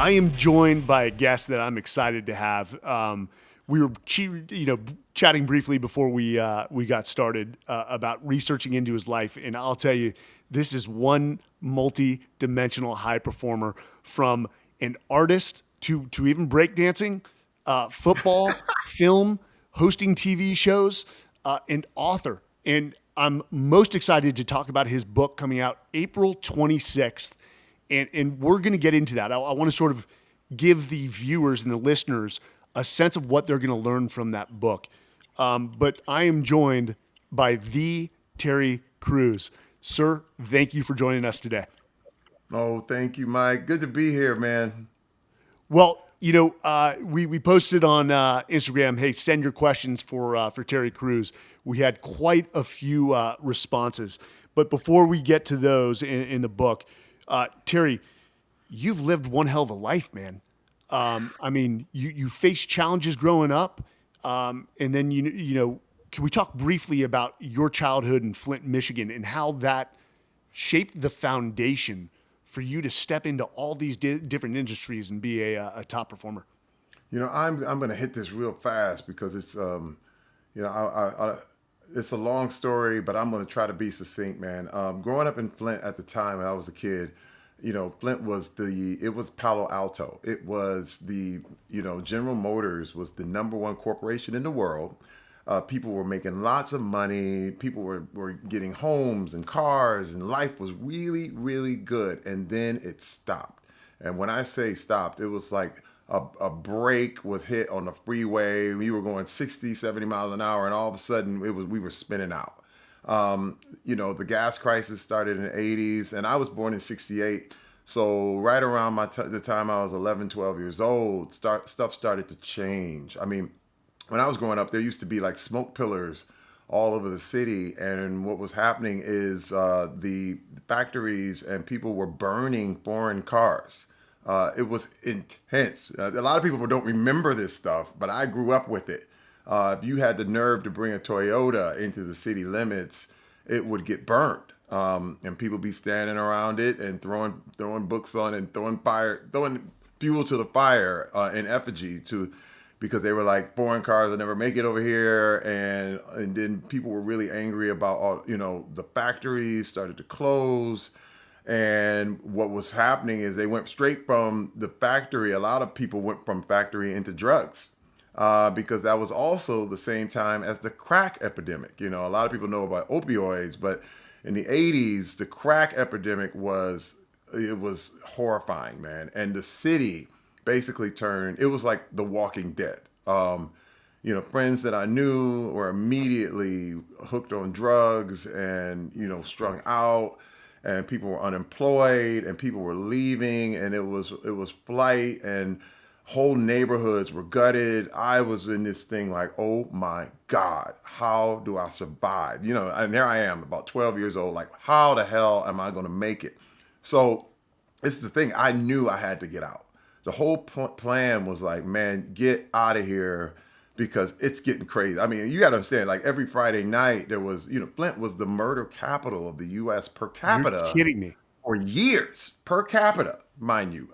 I am joined by a guest that I'm excited to have. We were, chatting briefly before we got started about researching into his life, and I'll tell you, this is one multi-dimensional high performer, from an artist to even breakdancing, football, film, hosting TV shows, and author. And I'm most excited to talk about his book coming out April 26th. And we're going to get into that. I want to sort of give the viewers and the listeners a sense of what they're going to learn from that book. But I am joined by the Terry Crews. Sir, thank you for joining us today. Oh, thank you, Mike. Good to be here, man. Well, we posted on Instagram, hey, send your questions for Terry Crews. We had quite a few responses. But before we get to those in the book, Terry, you've lived one hell of a life, man. I mean, you faced challenges growing up, and then can we talk briefly about your childhood in Flint, Michigan, and how that shaped the foundation for you to step into all these different industries and be a top performer? I'm going to hit this real fast because it's you know I it's a long story, but I'm going to try to be succinct, man. Growing up in Flint at the time when I was a kid, Flint was it was Palo Alto. It was General Motors was the number one corporation in the world. People were making lots of money. People were getting homes and cars, and life was really, really good. And then it stopped. And when I say stopped, it was like a brake was hit on the freeway. We were going 60, 70 miles an hour, and all of a sudden we were spinning out. The gas crisis started in the 80s, and I was born in 68. So right around the time I was 11, 12 years old, stuff started to change. I mean, when I was growing up, there used to be like smoke pillars all over the city, and what was happening is the factories and people were burning foreign cars. It was intense. A lot of people don't remember this stuff, but I grew up with it. If you had the nerve to bring a Toyota into the city limits, it would get burned. And people be standing around it and throwing books on and throwing fuel to the fire in effigy to because they were like foreign cars will never make it over here, and then people were really angry about the factories started to close. And what was happening is they went straight from the factory. A lot of people went from factory into drugs because that was also the same time as the crack epidemic. A lot of people know about opioids, but in the 80s, the crack epidemic was horrifying, man. And the city basically turned. It was like The Walking Dead. Friends that I knew were immediately hooked on drugs and strung out, and people were unemployed, and people were leaving, and it was flight, and whole neighborhoods were gutted. I was in this thing like, oh my God, how do I survive? And there I am, about 12 years old, like, how the hell am I going to make it? So it's the thing. I knew I had to get out. The whole plan was like, man, get out of here because it's getting crazy. I mean, you got to understand, like every Friday night, there was, Flint was the murder capital of the U.S. per You're capita kidding me. for years, per capita, mind you.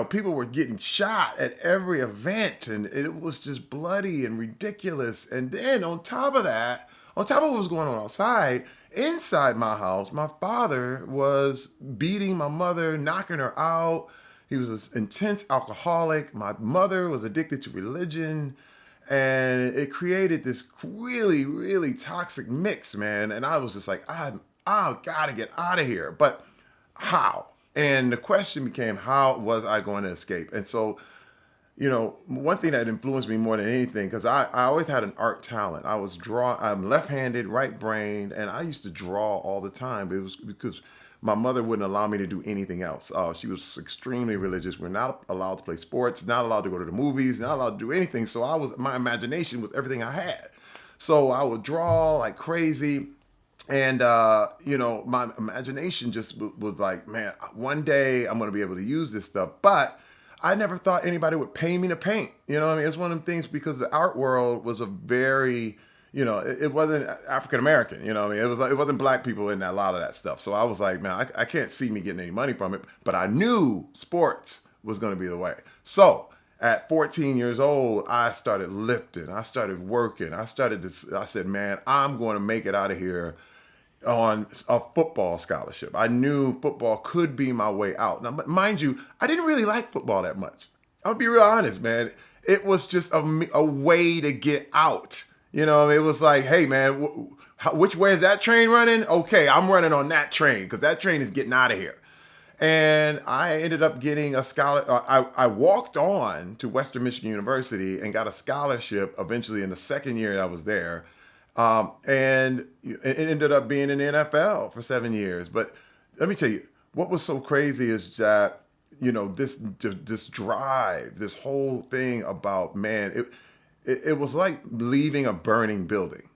People were getting shot at every event, and it was just bloody and ridiculous. And then on top of that, on top of what was going on outside, inside my house, my father was beating my mother, knocking her out. He was an intense alcoholic. My mother was addicted to religion. And it created this really, really toxic mix, man. And I was just like, I gotta get out of here. But how? And the question became, how was I going to escape? And so, one thing that influenced me more than anything, because I always had an art talent. I'm left-handed, right-brained, and I used to draw all the time. It was because my mother wouldn't allow me to do anything else. She was extremely religious. We're not allowed to play sports, not allowed to go to the movies, not allowed to do anything. So my imagination was everything I had. So I would draw like crazy. And my imagination just was like, man, one day I'm going to be able to use this stuff. But I never thought anybody would pay me to paint. What I mean? It's one of them things because the art world was a very, it wasn't African American. What I mean? It wasn't black people in a lot of that stuff. So I was like, man, I can't see me getting any money from it. But I knew sports was going to be the way. So at 14 years old, I started lifting. I started working. I said, man, I'm going to make it out of here on a football scholarship. I knew football could be my way out. Now, mind you, I didn't really like football that much. I'll be real honest, man. It was just a way to get out. It was like, hey, man, which way is that train running? Okay, I'm running on that train because that train is getting out of here. And I ended up getting a scholar. I walked on to Western Michigan University and got a scholarship eventually in the second year that I was there. And it ended up being in the NFL for 7 years. But let me tell you, what was so crazy is that, this drive, this whole thing about, man, it was like leaving a burning building.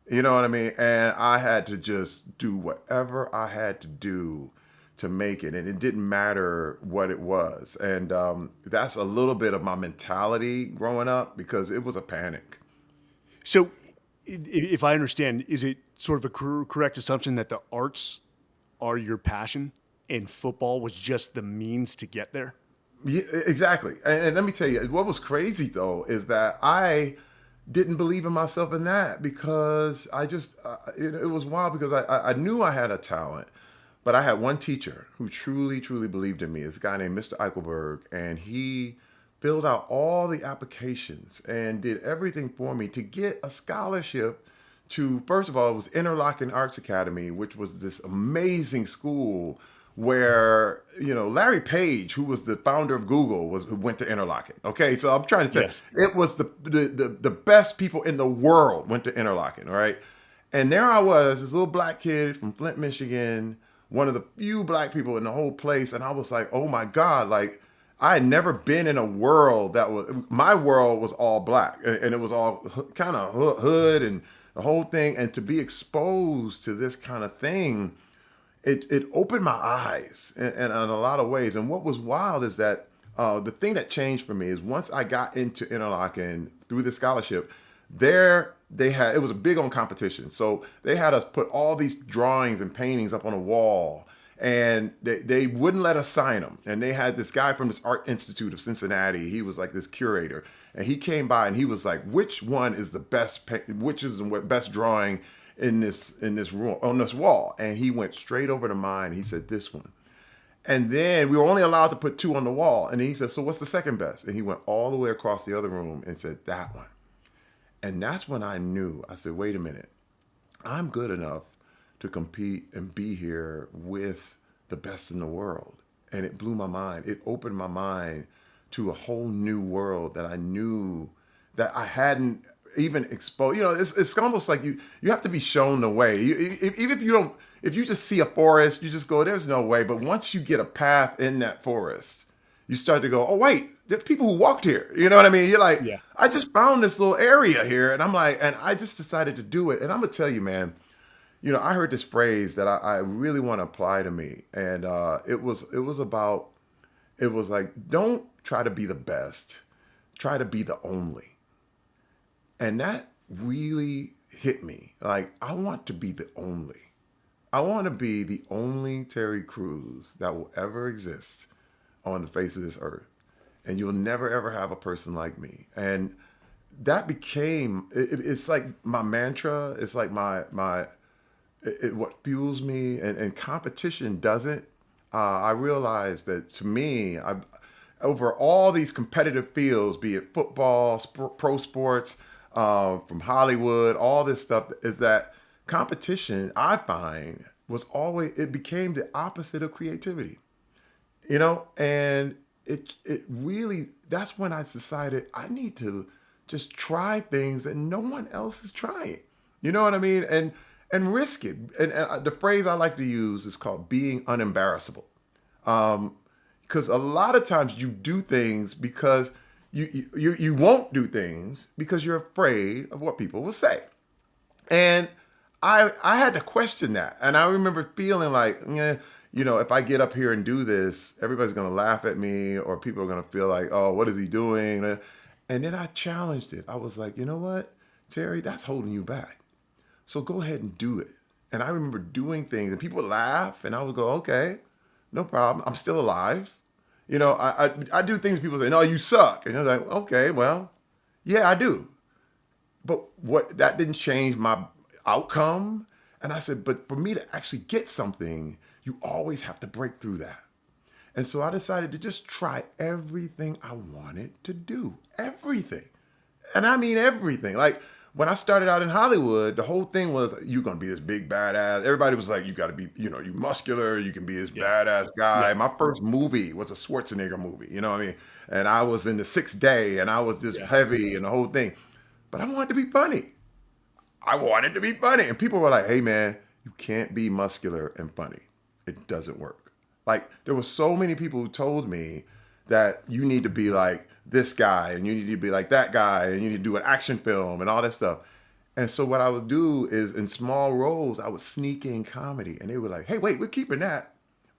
You know what I mean? And I had to just do whatever I had to do to make it. And it didn't matter what it was. And that's a little bit of my mentality growing up because it was a panic. So, if I understand, is it sort of a correct assumption that the arts are your passion and football was just the means to get there? Yeah, exactly. And let me tell you, what was crazy though is that I didn't believe in myself in that because it was wild because I knew I had a talent, but I had one teacher who truly, truly believed in me. It's a guy named Mr. Eichelberg, and he filled out all the applications and did everything for me to get a scholarship to, first of all, it was Interlochen Arts Academy, which was this amazing school where Larry Page, who was the founder of Google, went to Interlochen. Okay, so I'm trying to tell Yes. you, it was the best people in the world went to Interlochen. All right, and there I was, this little black kid from Flint, Michigan, one of the few black people in the whole place, and I was like, oh my god, like I had never been in a world that was my world was all black, and it was all kind of hood and the whole thing, and to be exposed to this kind of thing, it opened my eyes in a lot of ways. And what was wild is that the thing that changed for me is once I got into Interlochen through the scholarship, there they had it was a big on competition. So they had us put all these drawings and paintings up on a wall. And they wouldn't let us sign them. And they had this guy from this Art Institute of Cincinnati. He was like this curator. And he came by and he was like, which one is the best, which is the best drawing in this room on this wall, and he went straight over to mine. He said this one, and then we were only allowed to put two on the wall. And he said, so what's the second best? And he went all the way across the other room and said that one. And that's when I knew. I said, wait a minute, I'm good enough to compete and be here with the best in the world. And it blew my mind. It opened my mind to a whole new world that I knew that I hadn't even exposed. It's almost like you have to be shown the way. Even if you don't, if you just see a forest, you just go, there's no way. But once you get a path in that forest, you start to go, oh wait, there's people who walked here. You know what I mean? You're like, Yeah. I just found this little area here, and I'm like, and I just decided to do it. And I'm gonna tell you, man. I heard this phrase that I really want to apply to me, and it was like, don't try to be the best, try to be the only. And that really hit me. Like, I want to be the only. I want to be the only Terry Crews that will ever exist on the face of this earth. And you'll never ever have a person like me. And that became it's like my mantra. It's like what fuels me, and competition doesn't. I realized that to me, over all these competitive fields, be it football, pro sports, from Hollywood, all this stuff, is that competition, I find, was always, it became the opposite of creativity, and it really, that's when I decided I need to just try things that no one else is trying. You know what I mean? And risk it. And the phrase I like to use is called being unembarrassable. Because a lot of times you do things because you won't do things because you're afraid of what people will say. And I had to question that. And I remember feeling like, if I get up here and do this, everybody's going to laugh at me, or people are going to feel like, oh, what is he doing? And then I challenged it. I was like, you know what, Terry, that's holding you back. So go ahead and do it. And I remember doing things and people would laugh, and I would go, okay, no problem. I'm still alive. I do things people say, no, you suck. And I was like, okay, well, yeah, I do. But what that didn't change my outcome. And I said, but for me to actually get something, you always have to break through that. And so I decided to just try everything I wanted to do. Everything. And I mean everything. Like when I started out in Hollywood, the whole thing was you're gonna be this big badass. Everybody was like, you gotta be, you muscular, you can be this Yeah. badass guy. Yeah. My first movie was a Schwarzenegger movie, you know what I mean? And I was in the sixth day and I was just Yes. heavy and the whole thing. But I wanted to be funny. I wanted to be funny. And people were like, hey man, you can't be muscular and funny. It doesn't work. Like there were so many people who told me that you need to be like this guy and you need to be like that guy and you need to do an action film and all that stuff. And so what I would do is in small roles, I would sneak in comedy and they were like, hey, wait, we're keeping that.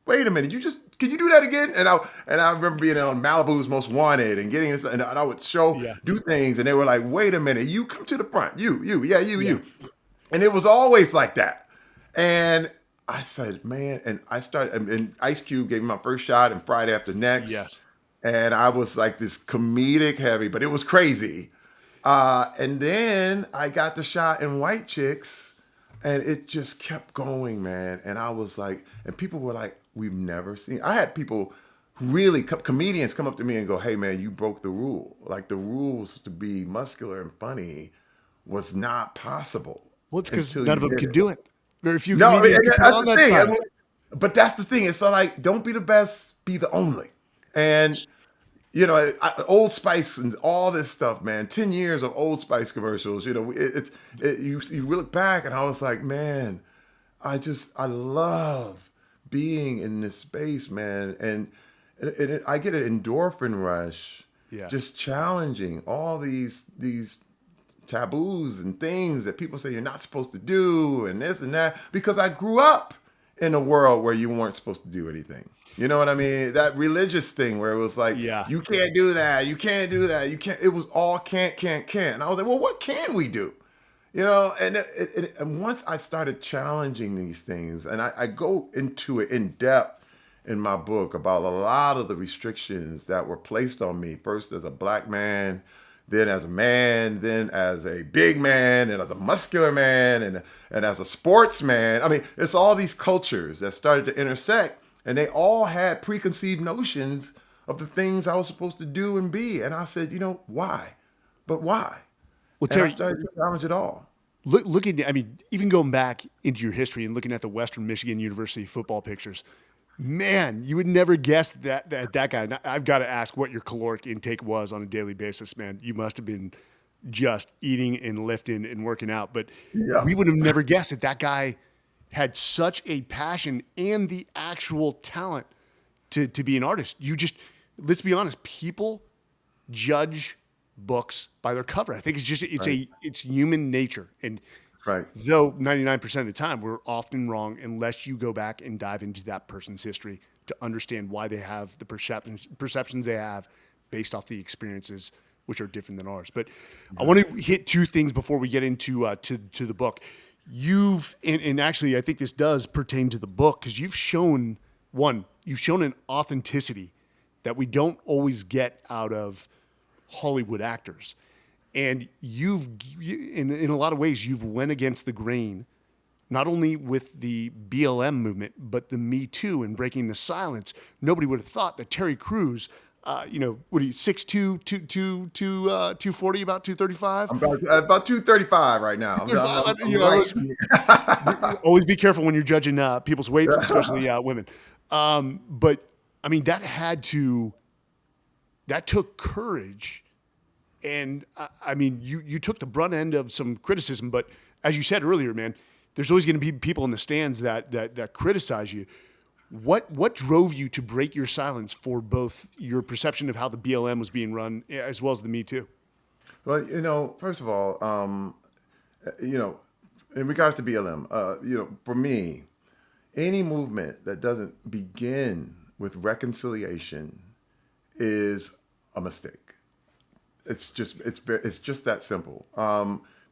Wait a minute, can you do that again? And I remember being on Malibu's Most Wanted and getting this, and I would Yeah. do things, and they were like, "Wait a minute, you come to the front, yeah, Yeah. you," and it was always like that. And I said, "Man," and I started, and Ice Cube gave me my first shot in Friday After Next, Yes. and I was like this comedic heavy, but it was crazy. And then I got the shot in White Chicks, and it just kept going, man. And I was like, and people were like, we've never seen. I had people really, comedians come up to me and go, hey, man, you broke the rule. Like the rules to be muscular and funny was not possible Well, it's because until none you of them did could it. do it. Very few No, I mean, comedians and could put that's on the that thing. I size. mean, but that's the thing. It's so like, don't be the best, be the only. And Old Spice and all this stuff, man. 10 years of Old Spice commercials. You look back, and I was like, man, I love being in this space, man, and I get an endorphin rush, Yeah. just challenging all these taboos and things that people say you're not supposed to do and this and that because I grew up in a world where you weren't supposed to do anything. You know what I mean? That religious thing where it was like, Yeah. you can't do that, you can't do that, you can't. It was all can't. And I was like, well, what can we do? And once I started challenging these things, and I go into it in depth in my book about a lot of the restrictions that were placed on me, first as a black man, then as a man, then as a big man, and as a muscular man, and as a sportsman. I mean, it's all these cultures that started to intersect, and they all had preconceived notions of the things I was supposed to do and be. And I said, why? But why? Well, And I Terry, started to challenge it all. looking, I mean, even going back into your history and looking at the Western Michigan University football pictures, man, you would never guess that guy. And I've got to ask what your caloric intake was on a daily basis, man. You must have been just eating and lifting and working out, but Yeah. we would have never guessed that guy had such a passion and the actual talent to be an artist. Let's be honest, people judge books by their cover. I think Right. it's human nature. And Right. though 99% of the time we're often wrong unless you go back and dive into that person's history to understand why they have the perceptions they have based off the experiences which are different than ours. But I want to hit two things before we get into to the book. And actually I think this does pertain to the book because you've shown an authenticity that we don't always get out of Hollywood actors. And in a lot of ways, you've went against the grain, not only with the BLM movement, but the Me Too and breaking the silence. Nobody would have thought that Terry Crews, what are you, 6'2", 240, about 235? I'm about 235 right now. I'm light. Always be careful when you're judging people's weights, especially women. But I mean, that took courage. And I mean, you took the brunt end of some criticism, but as you said earlier, man, there's always going to be people in the stands that criticize you. What drove you to break your silence for both your perception of how the BLM was being run as well as the Me Too? Well, first of all, you know, in regards to BLM, for me, any movement that doesn't begin with reconciliation is a mistake. It's just that simple.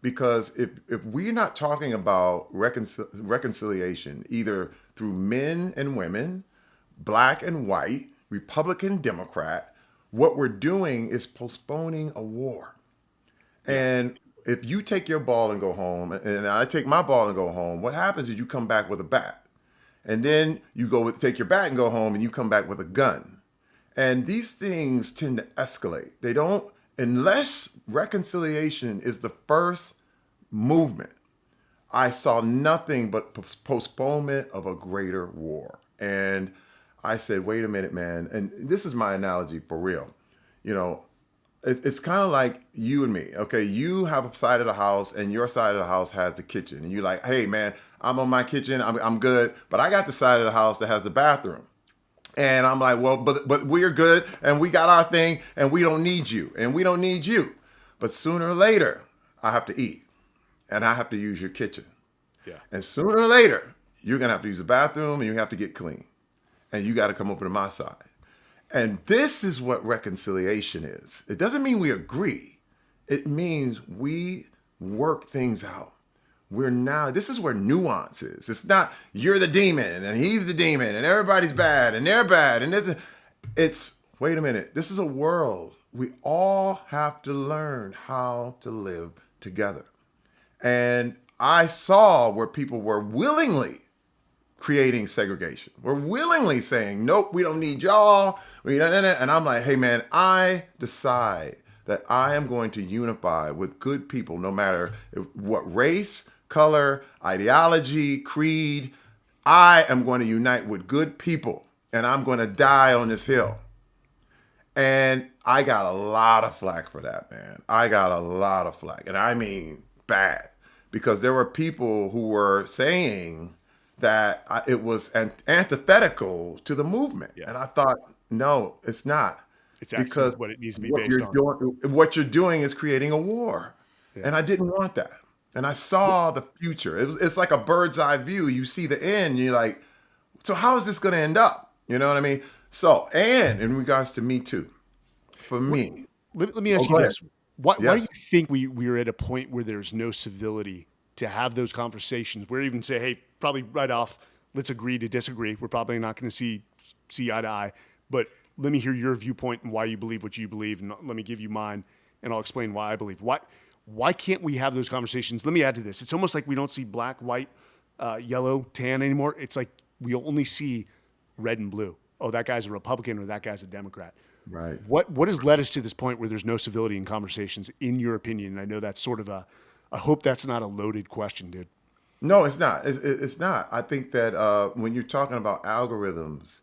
Because if we're not talking about reconciliation, either through men and women, black and white, Republican, Democrat, what we're doing is postponing a war. Yeah. And if you take your ball and go home, and I take my ball and go home, what happens is you come back with a bat. And then you take your bat and go home and you come back with a gun. And these things tend to escalate. They don't, unless reconciliation is the first movement. I saw nothing but postponement of a greater war. And I said, wait a minute, man. And this is my analogy for real. You know, it's kind of like you and me. Okay, you have a side of the house, and your side of the house has the kitchen, and you're like, "Hey, man, I'm on my kitchen. I'm good, but I got the side of the house that has the bathroom." And I'm like, "Well, but we're good, and we got our thing, and we don't need you, and we don't need you." But sooner or later, I have to eat, and I have to use your kitchen, Yeah. and sooner or later, you're gonna have to use the bathroom, and you have to get clean, and you got to come over to my side. And this is what reconciliation is. It doesn't mean we agree. It means we work things out. This is where nuance is. It's not you're the demon and he's the demon and everybody's bad and they're bad. And wait a minute, this is a world. We all have to learn how to live together. And I saw where people were willingly creating segregation. We're willingly saying, nope, we don't need y'all. And I'm like, hey, man, I decide that I am going to unify with good people, no matter what race, color, ideology, creed. I am going to unite with good people, and I'm going to die on this hill. And I got a lot of flack for that, man. I got a lot of flack, and I mean bad, because there were people who were saying that it was antithetical to the movement. Yeah. And I thought, no, it's not. It's actually Because what it needs to be what based you're on. doing, what you're doing is creating a war. Yeah. And I didn't want that. And I saw the future. It's like a bird's eye view. You see the end, and you're like, so how is this going to end up? You know what I mean? So, and in regards to Me Too, for What, me, let me oh, ask you go ahead. this. Why do Yes. you think we're at a point where there's no civility to have those conversations where even say, hey, probably right off, let's agree to disagree. We're probably not going to see eye to eye, but let me hear your viewpoint and why you believe what you believe, and let me give you mine, and I'll explain why I believe. Why can't we have those conversations? Let me add to this. It's almost like we don't see black, white, yellow, tan anymore. It's like we only see red and blue. Oh, that guy's a Republican or that guy's a Democrat. Right. What has led us to this point where there's no civility in conversations, in your opinion? And I know that's sort of I hope that's not a loaded question, dude. No, it's not. It's not. I think that when you're talking about algorithms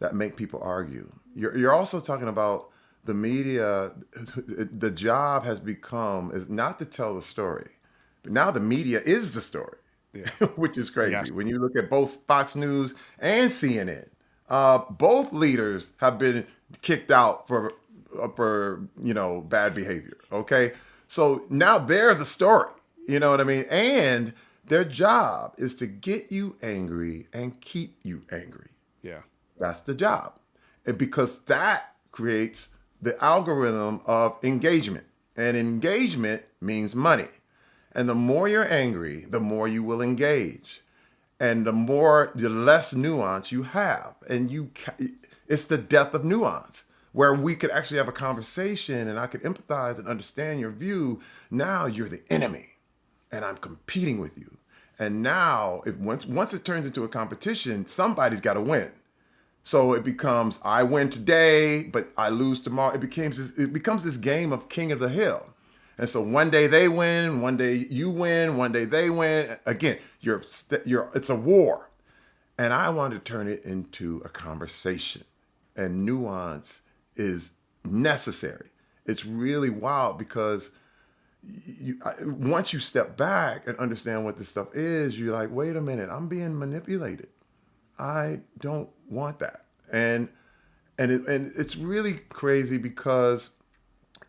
that make people argue, you're also talking about the media. The job has become is not to tell the story, but now the media is the story, Yeah. which is Yes. crazy. When you look at both Fox News and CNN, both leaders have been kicked out for bad behavior. Okay, so now they're the story. You know what I mean? And their job is to get you angry and keep you angry. Yeah. That's the job. And because that creates the algorithm of engagement. And engagement means money. And the more you're angry, the more you will engage. And the less nuance you have. And it's the death of nuance, where we could actually have a conversation and I could empathize and understand your view. Now you're the enemy and I'm competing with you. And now, if once it turns into a competition, somebody's got to win. So it becomes I win today, but I lose tomorrow. It becomes this game of king of the hill. And so one day they win, one day you win, one day they win. Again, it's a war. And I want to turn it into a conversation. And nuance is necessary. It's really wild because once you step back and understand what this stuff is, you're like, wait a minute, I'm being manipulated. I don't want that. And it's really crazy because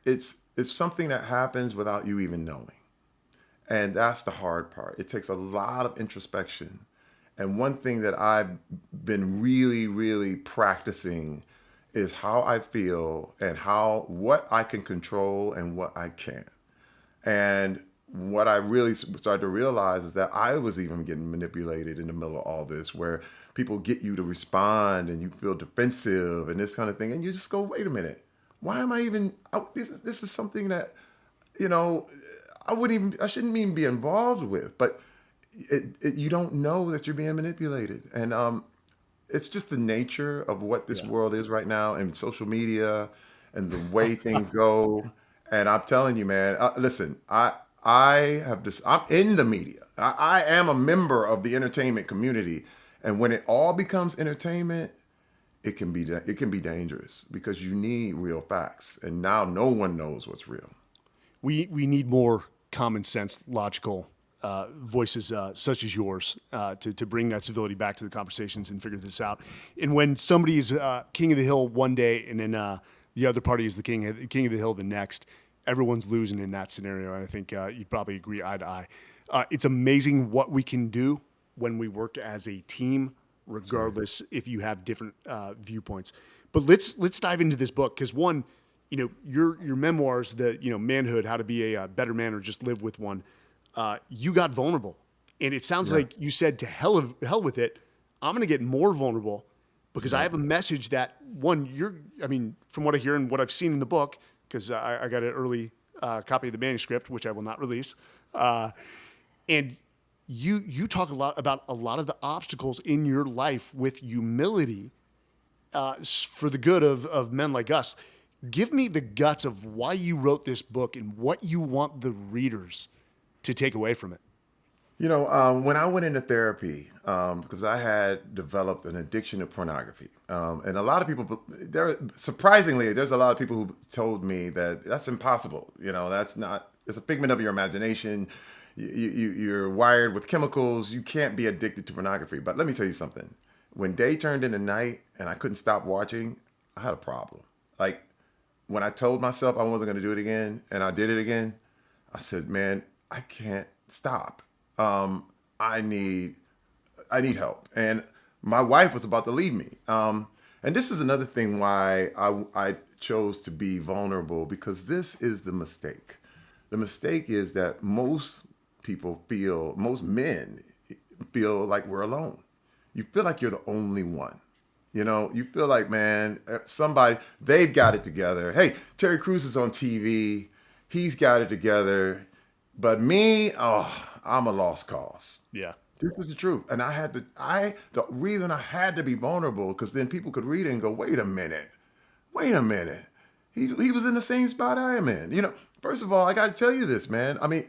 it's something that happens without you even knowing. And that's the hard part. It takes a lot of introspection. And one thing that I've been really, really practicing is how I feel and what I can control and what I can't. And what I really started to realize is that I was even getting manipulated in the middle of all this, where people get you to respond and you feel defensive and this kind of thing, and you just go, wait a minute, why am I even? This is something that you know I shouldn't even be involved with, but you don't know that you're being manipulated, and it's just the nature of what this Yeah. world is right now and social media and the way things go. And I'm telling you, man, listen, I have this. I'm in the media. I am a member of the entertainment community, and when it all becomes entertainment, it can be dangerous because you need real facts, and now no one knows what's real. We need more common sense, logical voices such as yours to bring that civility back to the conversations and figure this out. And when somebody is king of the hill one day, and then the other party is the king of the hill the next, everyone's losing in that scenario. And I think you'd probably agree eye to eye. It's amazing what we can do when we work as a team, That's right. regardless if you have different viewpoints. But let's dive into this book because one, your memoirs, the manhood, how to be a better man or just live with one. You got vulnerable, and it sounds Yeah. like you said to hell with it. I'm going to get more vulnerable because I Yeah. have a message that one. I mean, from what I hear and what I've seen in the book, because I got an early copy of the manuscript, which I will not release. Uh, and you talk a lot about a lot of the obstacles in your life with humility for the good of men like us. Give me the guts of why you wrote this book and what you want the readers to take away from it. When I went into therapy, because I had developed an addiction to pornography, and a lot of people, surprisingly, there's a lot of people who told me that that's impossible. That's not. It's a figment of your imagination. You're wired with chemicals. You can't be addicted to pornography. But let me tell you something. When day turned into night and I couldn't stop watching, I had a problem. Like when I told myself I wasn't going to do it again, and I did it again, I said, "Man, I can't stop. Um, I need I need help." And my wife was about to leave me. And this is another thing why I chose to be vulnerable because this is the mistake. The mistake is that most men feel like we're alone. You feel like you're the only one. You feel like, man, they've got it together. Hey, Terry Crews is on TV. He's got it together. But me, oh, I'm a lost cause. Yeah. This is the truth. And the reason I had to be vulnerable, because then people could read it and go, wait a minute. He was in the same spot I am in. First of all, I got to tell you this, man. I mean,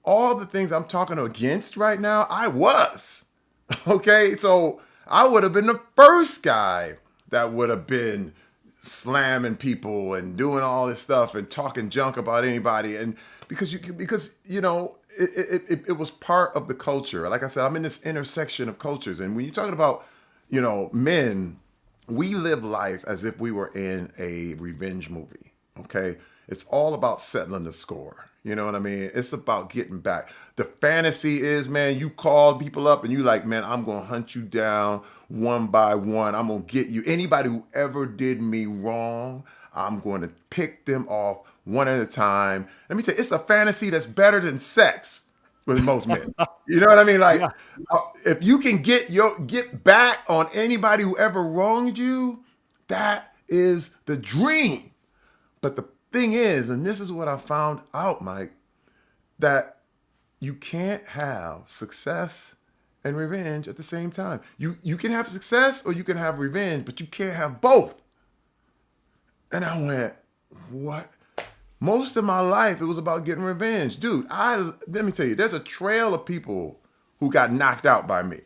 all the things I'm talking against right now, I was. Okay. So I would have been the first guy that would have been slamming people and doing all this stuff and talking junk about anybody. And because it was part of the culture. Like I said, I'm in this intersection of cultures. And when you're talking about, men, we live life as if we were in a revenge movie. Okay. It's all about settling the score. You know what I mean? It's about getting back. The fantasy is, man, you call people up and you like, man, I'm going to hunt you down one by one. I'm going to get you. Anybody who ever did me wrong, I'm going to pick them off one at a time. Let me tell you, it's a fantasy that's better than sex with most men. You know what I mean? Like, Yeah. if you can get back on anybody who ever wronged you, that is the dream. But the thing is, and this is what I found out, Mike, that you can't have success and revenge at the same time. You can have success or you can have revenge, but you can't have both. And I went, what? Most of my life, it was about getting revenge. Dude, let me tell you, there's a trail of people who got knocked out by me.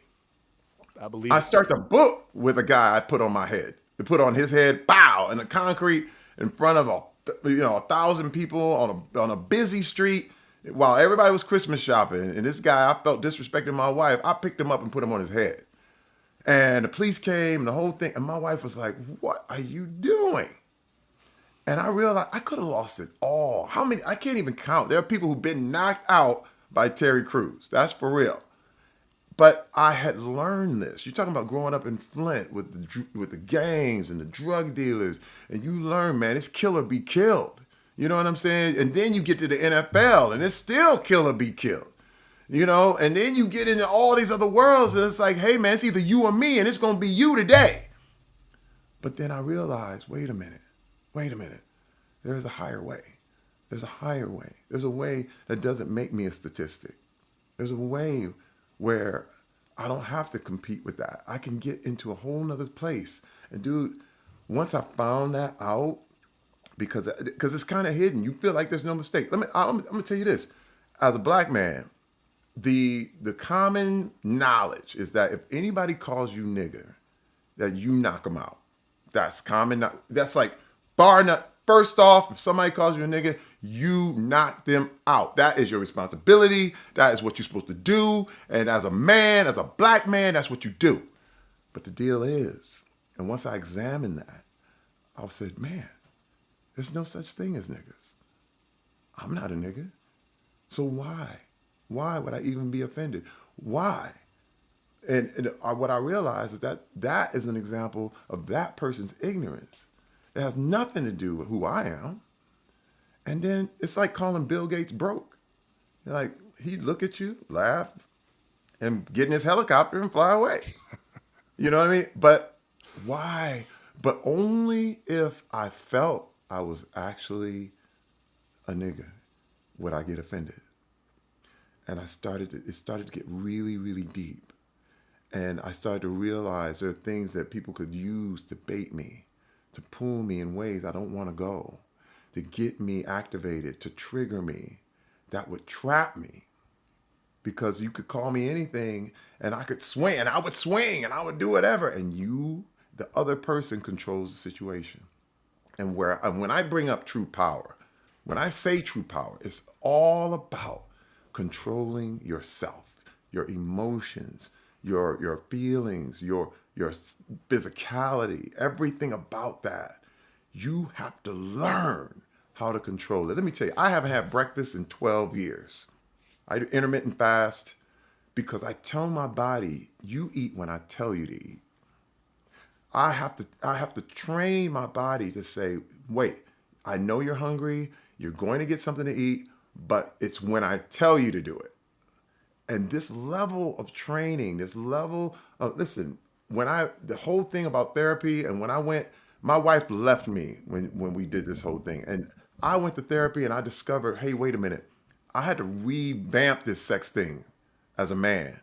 I believe I it. start the book with a guy I put on my head. To put on his head, pow, in the concrete in front of 1,000 people on a busy street while everybody was Christmas shopping. And this guy, I felt disrespecting my wife. I picked him up and put him on his head. And the police came and the whole thing. And my wife was like, "What are you doing?" And I realized I could have lost it all. How many? I can't even count. There are people who've been knocked out by Terry Crews. That's for real. But I had learned this. You're talking about growing up in Flint with the gangs and the drug dealers, and you learn, man, it's kill or be killed. You know what I'm saying? And then you get to the NFL and it's still kill or be killed. You know, and then you get into all these other worlds and it's like, hey man, it's either you or me and it's gonna be you today. But then I realized, wait a minute. There's a higher way. There's a higher way. There's a way that doesn't make me a statistic. There's a way where I don't have to compete with that. I can get into a whole nother place. And dude, once I found that out, because it's kind of hidden, you feel like there's no mistake. I'm gonna tell you this. As a black man, the common knowledge is that if anybody calls you nigger, that you knock them out. That's common. That's like bar nut. First off, if somebody calls you a nigga, you knock them out. That is your responsibility. That is what you're supposed to do. And as a man, as a black man, that's what you do. But the deal is, and once I examined that, I said, man, there's no such thing as niggers. I'm not a nigger. So why? Why would I even be offended? Why? And what I realized is that that is an example of that person's ignorance. It has nothing to do with who I am. And then it's like calling Bill Gates broke. Like he'd look at you, laugh, and get in his helicopter and fly away. You know what I mean? But why? But only if I felt I was actually a nigger would I get offended. And it started to get really, really deep. And I started to realize there are things that people could use to bait me, to pull me in ways I don't want to go, to get me activated, to trigger me, that would trap me. Because you could call me anything and I could swing and I would swing and I would do whatever. And you, the other person, controls the situation. And when I bring up true power, when I say true power, it's all about controlling yourself, your emotions, your feelings, your physicality, everything about that. You have to learn how to control it. Let me tell you, I haven't had breakfast in 12 years. I do intermittent fast because I tell my body, you eat when I tell you to eat. I have to train my body to say, wait, I know you're hungry, you're going to get something to eat, but it's when I tell you to do it. And this level of training, this level of, listen, the whole thing about therapy, and when I went, my wife left me when we did this whole thing. And I went to therapy and I discovered, hey, wait a minute. I had to revamp this sex thing as a man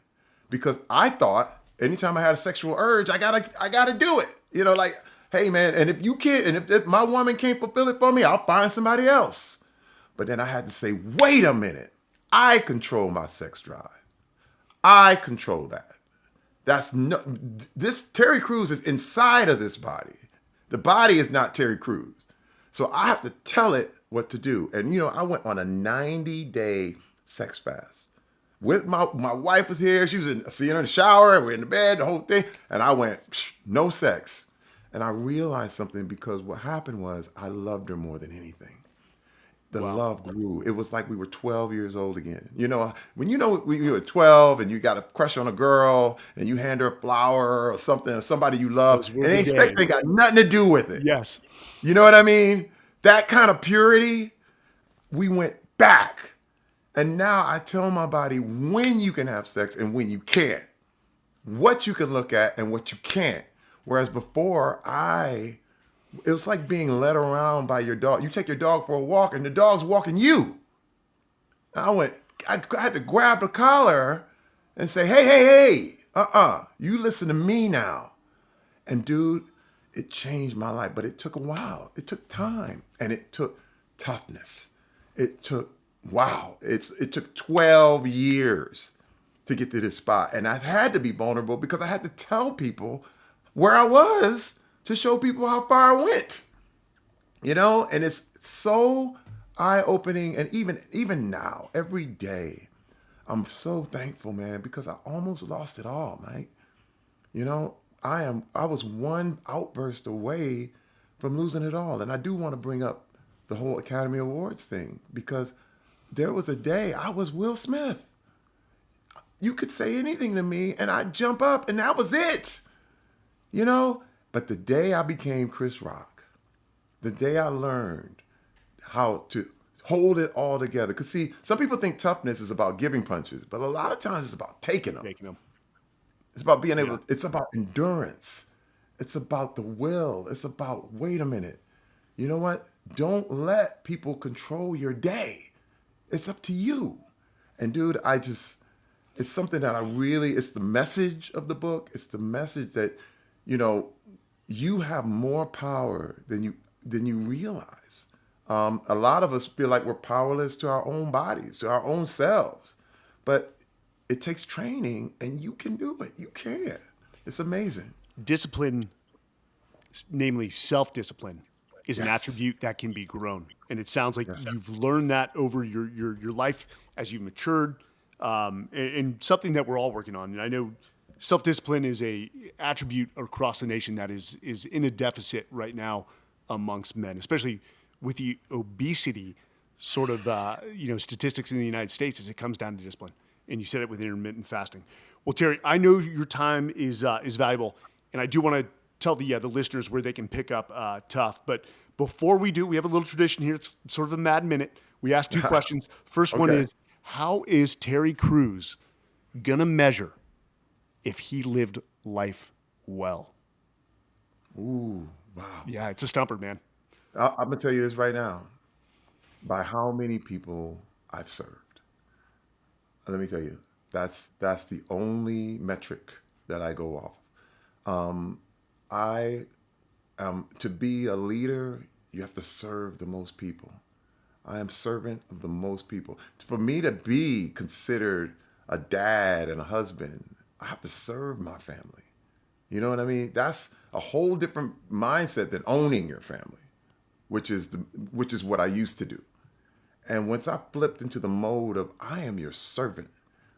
because I thought anytime I had a sexual urge, I gotta do it. You know, like, hey man, and if you can't, and if my woman can't fulfill it for me, I'll find somebody else. But then I had to say, wait a minute. I control my sex drive. I control that. That's no, this Terry Crews is inside of this body. The body is not Terry Crews. So I have to tell it what to do. And you know, I went on a 90-day sex fast. With my wife was here. She was seeing her in the shower, and we're in the bed, the whole thing. And I went, no sex. And I realized something because what happened was I loved her more than anything. The Wow. love grew. It was like we were 12 years old again. When you were 12 and you got a crush on a girl and you hand her a flower or something, or somebody you love, Those were and the sex days. ain't got nothing to do with it. Yes. You know what I mean? That kind of purity, we went back. And now I tell my body when you can have sex and when you can't, what you can look at and what you can't. Whereas before, it was like being led around by your dog. You take your dog for a walk and the dog's walking you. I had to grab the collar and say, hey, you listen to me now. And dude, it changed my life, but it took a while. It took time and it took toughness. It took, it took 12 years to get to this spot. And I had to be vulnerable because I had to tell people where I was to show people how far I went, and it's so eye-opening. And even now, every day, I'm so thankful, man, because I almost lost it all, Mike. I was one outburst away from losing it all. And I do want to bring up the whole Academy Awards thing because there was a day I was Will Smith. You could say anything to me and I'd jump up and that was it. But the day I became Chris Rock, the day I learned how to hold it all together. Because see, some people think toughness is about giving punches, but a lot of times it's about taking them. Taking them. It's about being Yeah. able. It's about endurance. It's about the will. It's about wait a minute. You know what? Don't let people control your day. It's up to you. And dude, I just it's something that I really it's the message of the book. It's the message that, you know, you have more power than you realize. A lot of us feel like we're powerless to our own bodies, to our own selves. But it takes training and you can do it. You can. It's amazing. Discipline, namely self-discipline, is an Yes. attribute that can be grown. And it sounds like Yes. you've learned that over your life as you've matured, and something that we're all working on. And I know self-discipline is a attribute across the nation that is in a deficit right now amongst men, especially with the obesity sort of statistics in the United States as it comes down to discipline. And you said it with intermittent fasting. Well, Terry, I know your time is valuable, and I do want to tell the listeners where they can pick up Tough. But before we do, we have a little tradition here. It's sort of a mad minute. We ask two questions. First one Okay. is, how is Terry Crews gonna measure if he lived life well? Ooh, wow. Yeah, it's a stumper, man. I'm gonna tell you this right now. By how many people I've served. Let me tell you, that's the only metric that I go off. I to be a leader, you have to serve the most people. I am servant of the most people. For me to be considered a dad and a husband, I have to serve my family. You know what I mean? That's a whole different mindset than owning your family, which is what I used to do. And once I flipped into the mode of I am your servant,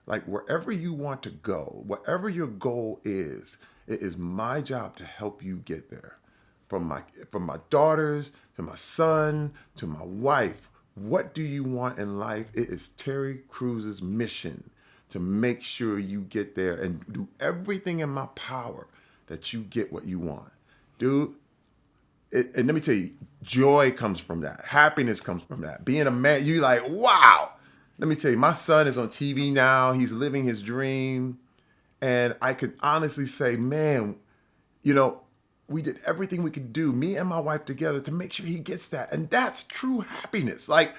like wherever you want to go, whatever your goal is, it is my job to help you get there. From my daughters to my son to my wife, what do you want in life? It is Terry Cruz's mission to make sure you get there and do everything in my power that you get what you want. Dude, and let me tell you, joy comes from that. Happiness comes from that. Being a man, you like, wow. Let me tell you, my son is on TV now. He's living his dream. And I could honestly say, man, you know, we did everything we could do, me and my wife together, to make sure he gets that. And that's true happiness. Like,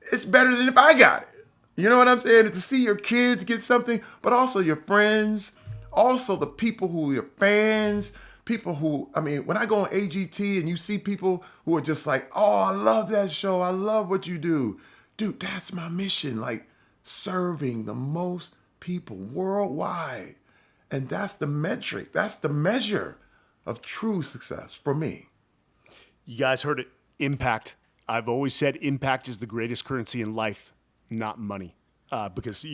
it's better than if I got it. You know what I'm saying? To see your kids get something, but also your friends, also the people who are your fans, people who, I mean, when I go on AGT and you see people who are just like, oh, I love that show. I love what you do. Dude, that's my mission. Like, serving the most people worldwide. And that's the metric, that's the measure of true success for me. You guys heard it. Impact. I've always said impact is the greatest currency in life, not money. Because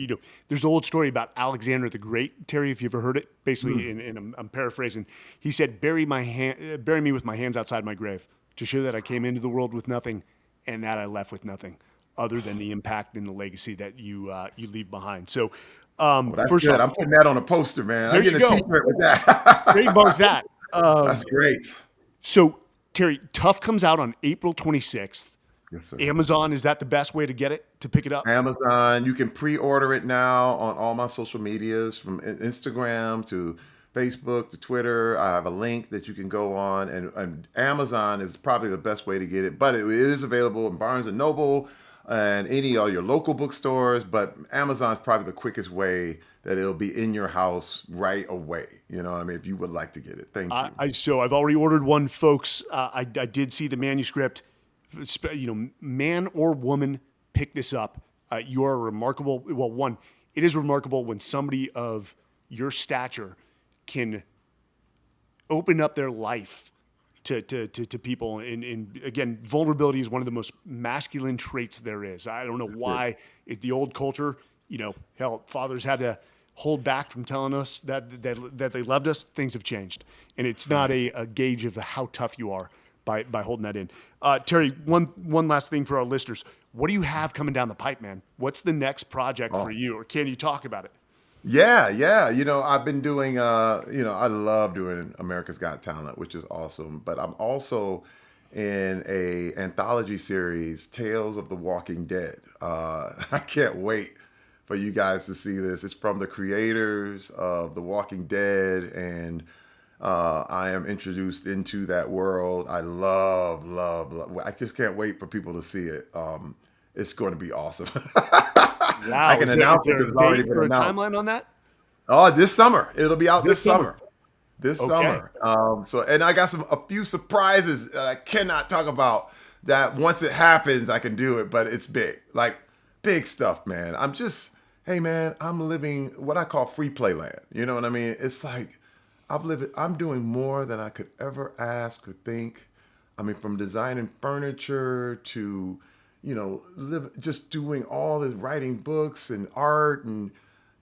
there's an old story about Alexander the Great. Terry, if you ever heard it, basically, and I'm paraphrasing. He said, bury me with my hands outside my grave, to show that I came into the world with nothing, and that I left with nothing, other than the impact and the legacy that you leave behind. So, Well, that's first good. off, I'm putting that on a poster, man. I there get you a go. t-shirt with Trademark that. that. That's great. So, Terry, Tough comes out on April 26th. Yes, sir. Amazon, is that the best way to get it, to pick it up? Amazon, you can pre-order it now on all my social medias from Instagram to Facebook to Twitter. I have a link that you can go on, and Amazon is probably the best way to get it, but it is available in Barnes and Noble and any of your local bookstores. But Amazon's probably the quickest way that it'll be in your house right away. You know what I mean? If you would like to get it, thank you. So I've already ordered one, folks. I did see the manuscript. Man or woman, pick this up. You are remarkable. Well, one, it is remarkable when somebody of your stature can open up their life to people. And again, vulnerability is one of the most masculine traits there is. I don't know That's it. why. It's the old culture. Hell, fathers had to hold back from telling us that they loved us. Things have changed, and it's not a gauge of how tough you are by holding that in. Terry, one last thing for our listeners. What do you have coming down the pipe, man? What's the next project for Oh. you, or can you talk about it? Yeah, yeah. I've been doing I love doing America's Got Talent, which is awesome. But I'm also in a anthology series, Tales of the Walking Dead. I can't wait for you guys to see this. It's from the creators of The Walking Dead, and I am introduced into that world. I love, love, love. I just can't wait for people to see it. It's going to be awesome. I Wow. can Is announce it there because a it's already date been or a announced. timeline on that Oh, this summer. It'll be out this this summer? summer. This Okay. summer. So, and I got a few surprises that I cannot talk about. That once it happens, I can do it, but it's big, like big stuff, man. Hey, man, I'm living what I call free play land. You know what I mean? It's like I'm doing more than I could ever ask or think. I mean, from designing furniture to, just doing all this, writing books and art and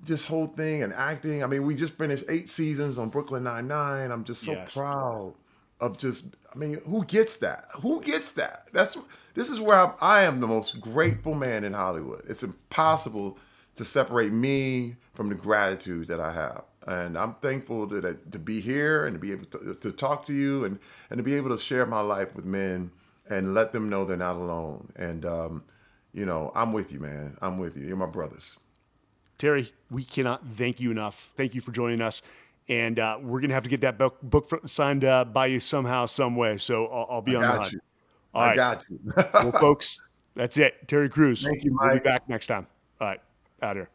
this whole thing and acting. I mean, we just finished 8 seasons on Brooklyn Nine-Nine. I'm just so Yes. proud of I mean, who gets that? Who gets that? This is where I am the most grateful man in Hollywood. It's impossible to separate me from the gratitude that I have. And I'm thankful to be here and to be able to talk to you and to be able to share my life with men and let them know they're not alone. And, I'm with you, man. I'm with you. You're my brothers. Terry, we cannot thank you enough. Thank you for joining us. And we're going to have to get that book signed by you somehow, some way. So I'll I be on the got hunt. you. All I right. got you. Well, folks, that's it. Terry Crews. Thank you, We'll be Mike. back next time. All right. Out here.